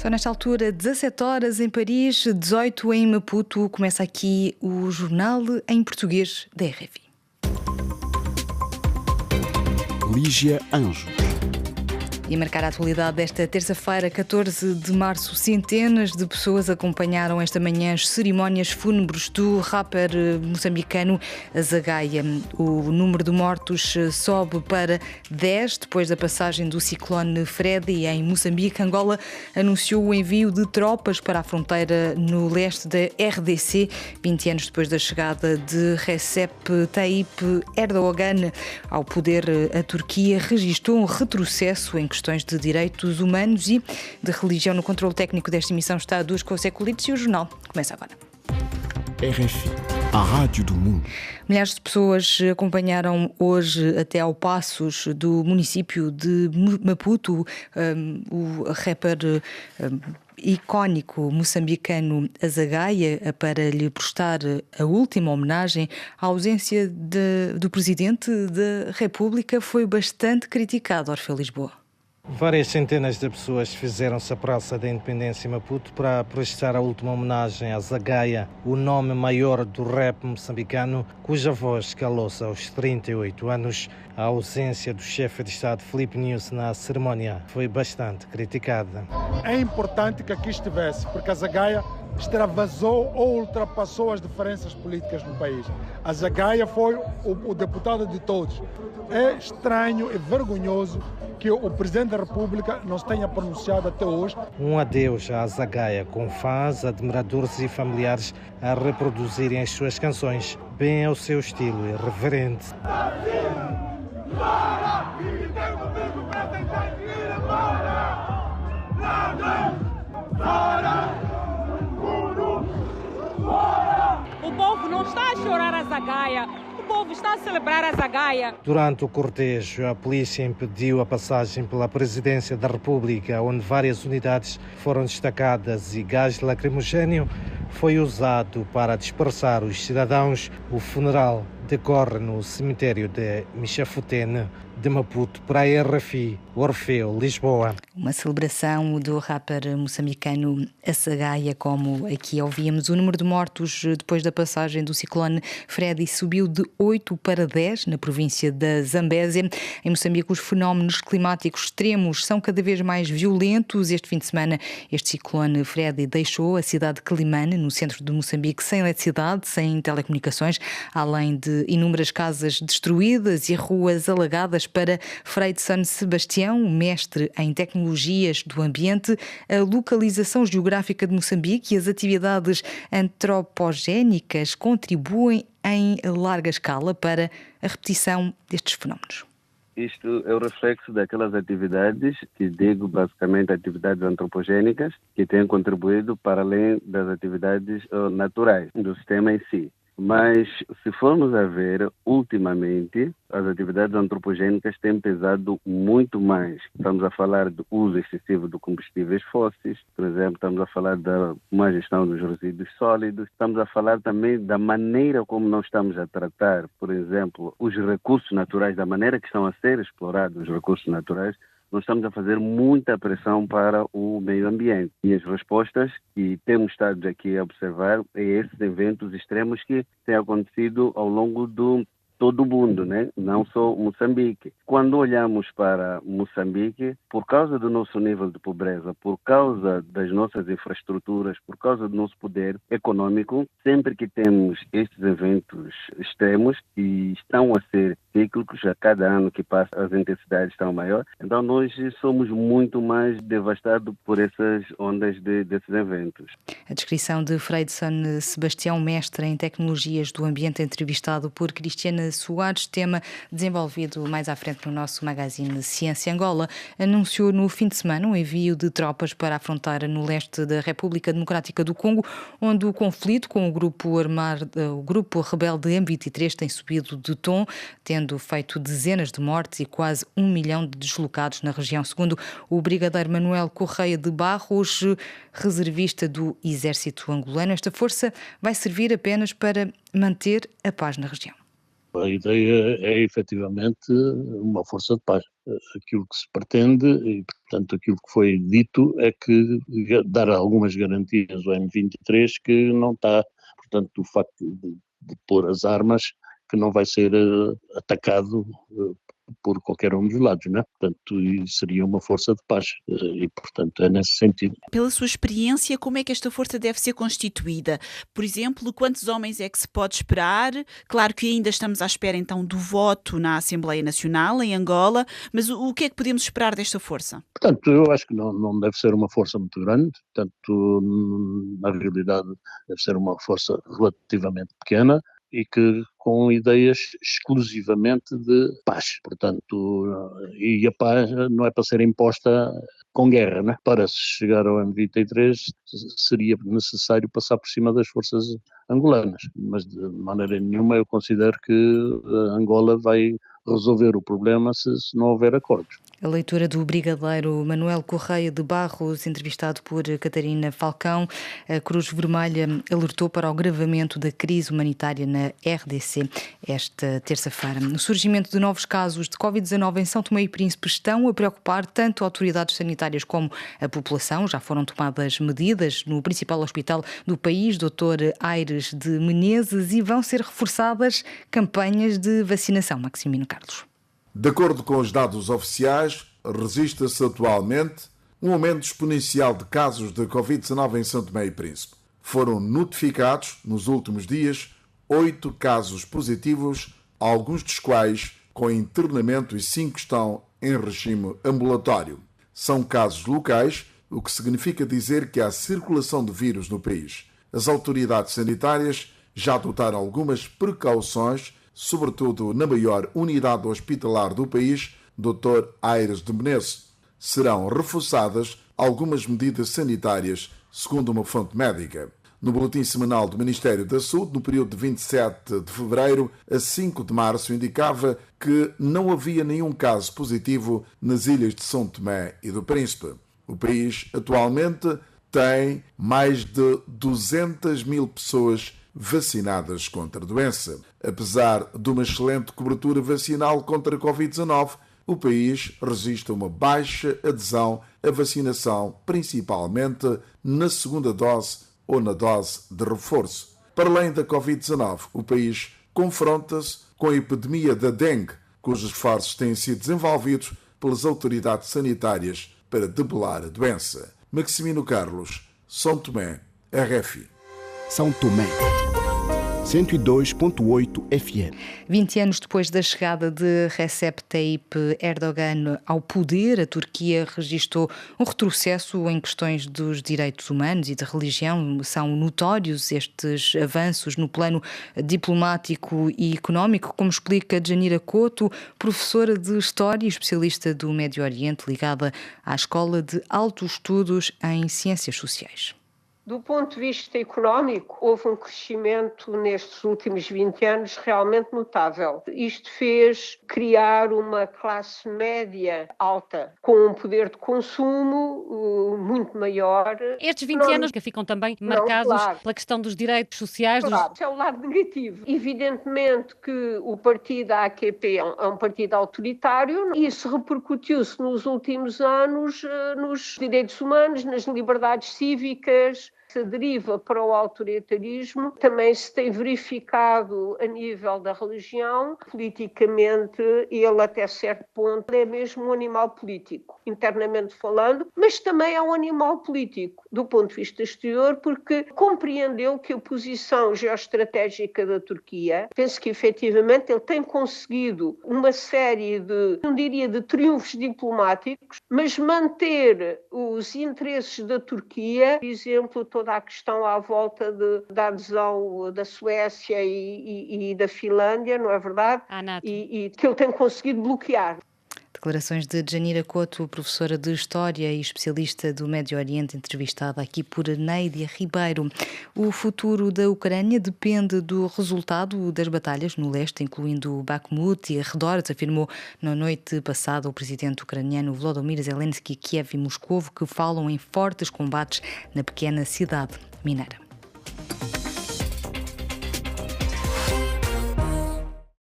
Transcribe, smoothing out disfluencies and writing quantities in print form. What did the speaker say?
Só nesta altura, 17 horas em Paris, 18 em Maputo. Começa aqui o Jornal em Português da RFI. Lígia Anjos. E a marcar a atualidade desta terça-feira, 14 de março, centenas de pessoas acompanharam esta manhã as cerimónias fúnebres do rapper moçambicano Azagaia. O número de mortos sobe para 10 depois da passagem do ciclone Freddy em Moçambique. Angola anunciou o envio de tropas para a fronteira no leste da RDC, 20 anos depois da chegada de Recep Tayyip Erdogan ao poder. A Turquia registrou um retrocesso em questões de direitos humanos e de religião. No controle técnico desta emissão está a Duas Secolites e o jornal começa agora. RFI, a rádio do mundo. Milhares de pessoas acompanharam hoje até ao Passos do município de Maputo o rapper icónico moçambicano Azagaia para lhe prestar a última homenagem. A ausência do Presidente da República foi bastante criticada, Orfeu Lisboa. Várias centenas de pessoas fizeram-se à Praça da Independência em Maputo para prestar a última homenagem a Azagaia, o nome maior do rap moçambicano, cuja voz calou-se aos 38 anos. A ausência do chefe de Estado, Filipe Nyusi, na cerimónia foi bastante criticada. É importante que aqui estivesse, porque Azagaia extravasou ou ultrapassou as diferenças políticas no país. Azagaia foi o deputado de todos. É estranho e vergonhoso que o Presidente da República não se tenha pronunciado até hoje. Um adeus a Azagaia, com fãs, admiradores e familiares a reproduzirem as suas canções, bem ao seu estilo irreverente. O povo não está a chorar a Azagaia, o povo está a celebrar a Azagaia. Durante o cortejo, a polícia impediu a passagem pela Presidência da República, onde várias unidades foram destacadas e gás lacrimogéneo foi usado para dispersar os cidadãos. O funeral decorre no cemitério de Michafutene de Maputo, para a RFI, Orfeu, Lisboa. Uma celebração do rapper moçambicano Azagaia, como aqui ouvíamos. O número de mortos depois da passagem do ciclone Freddy subiu de 8 para 10 na província da Zambésia. Em Moçambique, os fenómenos climáticos extremos são cada vez mais violentos. Este fim de semana, este ciclone Freddy deixou a cidade de Quelimane, no centro de Moçambique, sem eletricidade, sem telecomunicações, além de inúmeras casas destruídas e ruas alagadas. Para Frei de São Sebastião, mestre em tecnologias do ambiente, a localização geográfica de Moçambique e as atividades antropogénicas contribuem em larga escala para a repetição destes fenómenos. Isto é o reflexo daquelas atividades, que digo basicamente atividades antropogénicas, que têm contribuído para além das atividades naturais do sistema em si. Mas, se formos a ver, ultimamente, as atividades antropogénicas têm pesado muito mais. Estamos a falar do uso excessivo de combustíveis fósseis, por exemplo, estamos a falar da má gestão dos resíduos sólidos, estamos a falar também da maneira como nós estamos a tratar, por exemplo, os recursos naturais, da maneira que estão a ser explorados os recursos naturais. Nós estamos a fazer muita pressão para o meio ambiente. E as respostas que temos estado aqui a observar é esses eventos extremos que têm acontecido ao longo de todo o mundo, né? Não só Moçambique. Quando olhamos para Moçambique, por causa do nosso nível de pobreza, por causa das nossas infraestruturas, por causa do nosso poder econômico, sempre que temos estes eventos extremos que estão a ser cíclicos, a cada ano que passa as intensidades estão maiores, então nós somos muito mais devastados por essas ondas desses eventos. A descrição de Frei de São Sebastião, mestre em tecnologias do ambiente, entrevistado por Cristiana Soares, tema desenvolvido mais à frente no nosso magazine Ciência. Angola anunciou no fim de semana um envio de tropas para a fronteira no leste da República Democrática do Congo, onde o conflito com o grupo rebelde M23 tem subido de tom, tendo feito dezenas de mortes e quase 1 milhão de deslocados na região, segundo o brigadeiro Manuel Correia de Barros, reservista do Exército angolano. Esta força vai servir apenas para manter a paz na região. A ideia é efetivamente uma força de paz. Aquilo que se pretende, e portanto aquilo que foi dito, é que dar algumas garantias ao M23 que não está, portanto o facto de pôr as armas, que não vai ser atacado por qualquer um dos lados, não é? Portanto, seria uma força de paz e, portanto, é nesse sentido. Pela sua experiência, como é que esta força deve ser constituída? Por exemplo, quantos homens é que se pode esperar? Claro que ainda estamos à espera, então, do voto na Assembleia Nacional, em Angola, mas o que é que podemos esperar desta força? Portanto, eu acho que não deve ser uma força muito grande, portanto, na realidade, deve ser uma força relativamente pequena, e que com ideias exclusivamente de paz, portanto, e a paz não é para ser imposta com guerra, né? Para se chegar ao M23 seria necessário passar por cima das forças angolanas, mas de maneira nenhuma eu considero que Angola vai resolver o problema se não houver acordos. A leitura do brigadeiro Manuel Correia de Barros, entrevistado por Catarina Falcão. A Cruz Vermelha alertou para o agravamento da crise humanitária na RDC esta terça-feira. O surgimento de novos casos de Covid-19 em São Tomé e Príncipe estão a preocupar tanto autoridades sanitárias como a população. Já foram tomadas medidas no principal hospital do país, Dr. Aires de Menezes, e vão ser reforçadas campanhas de vacinação. Maximino Carlos. De acordo com os dados oficiais, registra-se atualmente um aumento exponencial de casos de Covid-19 em São Tomé e Príncipe. Foram notificados, nos últimos dias, 8 casos positivos, alguns dos quais com internamento e 5 estão em regime ambulatório. São casos locais, o que significa dizer que há circulação de vírus no país. As autoridades sanitárias já adotaram algumas precauções, sobretudo na maior unidade hospitalar do país, Dr. Aires de Menezes. Serão reforçadas algumas medidas sanitárias, segundo uma fonte médica. No boletim semanal do Ministério da Saúde, no período de 27 de fevereiro a 5 de março, indicava que não havia nenhum caso positivo nas ilhas de São Tomé e do Príncipe. O país, atualmente, tem mais de 200 mil pessoas vacinadas contra a doença. Apesar de uma excelente cobertura vacinal contra a Covid-19, o país registra uma baixa adesão à vacinação, principalmente na segunda dose ou na dose de reforço. Para além da Covid-19, o país confronta-se com a epidemia da dengue, cujos esforços têm sido desenvolvidos pelas autoridades sanitárias para debelar a doença. Maximino Carlos, São Tomé, RFI. São Tomé, 102.8 FM. 20 anos depois da chegada de Recep Tayyip Erdogan ao poder, a Turquia registrou um retrocesso em questões dos direitos humanos e de religião. São notórios estes avanços no plano diplomático e económico, como explica Janira Couto, professora de História e especialista do Médio Oriente, ligada à Escola de Altos Estudos em Ciências Sociais. Do ponto de vista económico, houve um crescimento nestes últimos 20 anos realmente notável. Isto fez criar uma classe média alta, com um poder de consumo muito maior. Estes 20 anos que ficam também marcados pela questão dos direitos sociais. Claro, é o lado negativo. Evidentemente que o partido AKP é um partido autoritário e isso repercutiu-se nos últimos anos nos direitos humanos, nas liberdades cívicas. Se deriva para o autoritarismo, também se tem verificado a nível da religião. Politicamente, ele até certo ponto é mesmo um animal político, internamente falando, mas também é um animal político do ponto de vista exterior, porque compreendeu que a posição geoestratégica da Turquia, penso que efetivamente ele tem conseguido uma série de, não diria de triunfos diplomáticos, mas manter os interesses da Turquia, por exemplo, toda a questão à volta da adesão da Suécia e da Finlândia, não é verdade? E que ele tem conseguido bloquear. Declarações de Janira Couto, professora de História e especialista do Médio Oriente, entrevistada aqui por Néidia Ribeiro. O futuro da Ucrânia depende do resultado das batalhas no leste, incluindo Bakhmut e arredores, afirmou na noite passada o presidente ucraniano Volodymyr Zelensky, Kiev e Moscovo, que falam em fortes combates na pequena cidade mineira.